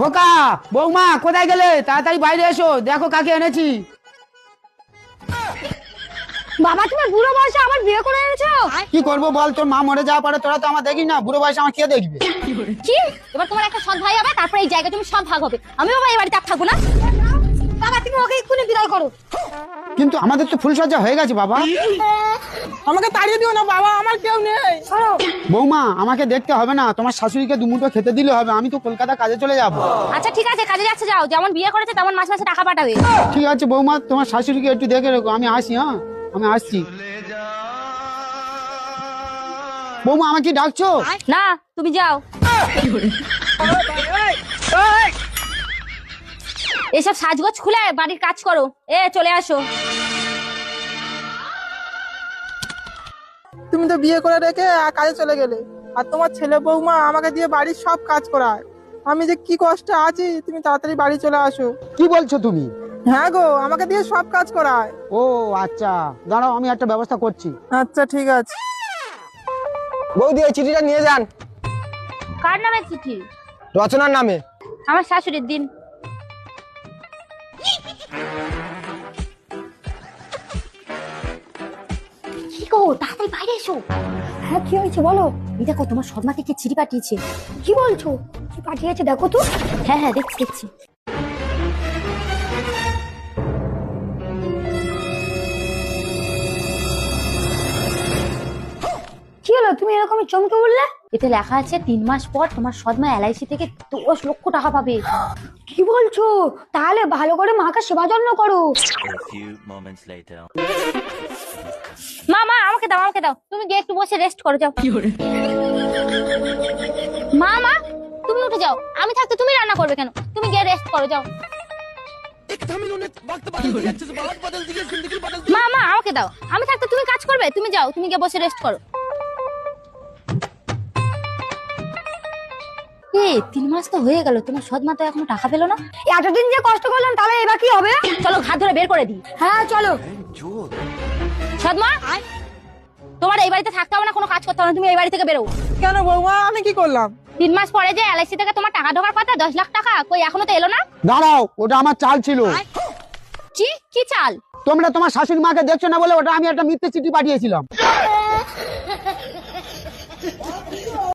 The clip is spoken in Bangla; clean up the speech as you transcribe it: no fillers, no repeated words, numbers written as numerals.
খোকা, বৌমা কোথায় গেলে? তাড়াতাড়ি বাইরে এসো, দেখো কাকে এনেছি। বাবা তুমি বুড়ো বয়সে আমার বিয়ে করে এনেছো? কি করবো বল, তোর মা মরে যাওয়ার পরে তোরা তো আমার দেখিস না, বুড়ো বয়সে আমার কে দেখবে? কি এবার তোমার একটা সৎ ভাই হবে, তারপরে এই জায়গা তুমি সৎ ভাগ হবে। আমি বাবা এই বাড়িতে আর থাকবো না। বাবা তুমি ওকে এক্ষুনি বিদায় করো। কিন্তু আমাদের তো ফুলসজ্জা হয়ে গেছে বাবা। আমাকে তাড়িয়ে দিও না বাবা, আমার কেউ নেই। বৌমা আমাকে দেখতে হবে না, তোমার শাশুড়িকে দুমুঠো খেতে দিলে হবে, আমি তো কলকাতা কাজে চলে যাব। আচ্ছা ঠিক আছে, কাজে যাচ্ছে যাও, যেমন বিয়ে করেছে তেমন মাসে মাসে টাকা পাঠাবে। ঠিক আছে বৌমা, তোমার শাশুড়িকে একটু দেখে রেখো, আমি আসি। হ্যাঁ আমি আসছি। বৌমা আমাকে ডাকছো? না তুমি যাও। এসব সাজগোজ খুলে বাড়ির কাজ করো। চলে আসো। তুমি তো বিয়ে করে রেখে কাজে চলে গেলে, আর তোমার ছেলে বৌমা আমাকে দিয়ে বাড়ির সব কাজ করায়। আমি যে কি কষ্টে আছি, তুমি তাড়াতাড়ি বাড়ি চলে আসো। কি বলছো তুমি? হ্যাঁ গো, আমাকে দিয়ে সব কাজ করায়। ও আচ্ছা, দাঁড়াও আমি একটা ব্যবস্থা করছি। আচ্ছা ঠিক আছে। বৌদি এই চিঠিটা নিয়ে যান। কার নামে চিঠি? রচনার নামে। আমার শাশুড়ির দিন। কি গো, তাড়াতাড়ি বাইরে এসো। হ্যাঁ কি হয়েছে বলো। এই দেখো তোমার সৎমাকে কি চিঠি পাঠিয়েছে। কি বলছো? কি পাঠিয়েছে দেখো তো। হ্যাঁ হ্যাঁ দেখছি দেখছি। কি হলো, তুমি এরকম চমকে বললে? এতে লেখা আছে 3 মাস পর তোমার সৎমা এলআইসি থেকে 10 লক্ষ টাকা পাবে। কি বলছো? তাহলে ভালো করে মাকে সেবা যত্ন করো। মা মা আমাকে দাও, আমাকে দাও। তুমি গিয়ে একটু বসে রেস্ট করো, যাও। মা মা তুমি উঠে যাও, আমি থাকতে তুমি রান্না করবে কেন? তুমি গিয়ে রেস্ট করো, যাও। মা মা আমাকে দাও, আমি থাকতে তুমি কাজ করবে? তুমি যাও, তুমি গিয়ে বসে রেস্ট করো। 3 মাস তো হয়ে গেল, তোমার সৎমা তো এখনো টাকা পেলো না। এতদিন যে কষ্ট করলাম, তাহলে এবার কি হবে? চলো ঘাট ধরে বের করে দিই। হ্যাঁ চলো। সৎমা তোমার এই বাড়িতে থাকতে হবে না, কোনো কাজ করতে হবে না, তুমি এই বাড়ি থেকে বেরো। কেন বৌমা, আমি কি করলাম? 3 মাস পরে যে এলআইসি থেকে তোমার টাকা ঢোকার কথা 10 লাখ টাকা, কই এখনো তো এলো না। দাঁড়াও, ওটা আমার চাল ছিল। কি কি চাল? তোমরা তোমার শাশুড়ি মাকে দেখছো না বলে ওটা আমি একটা মিথ্যে চিঠি পাঠিয়েছিলাম।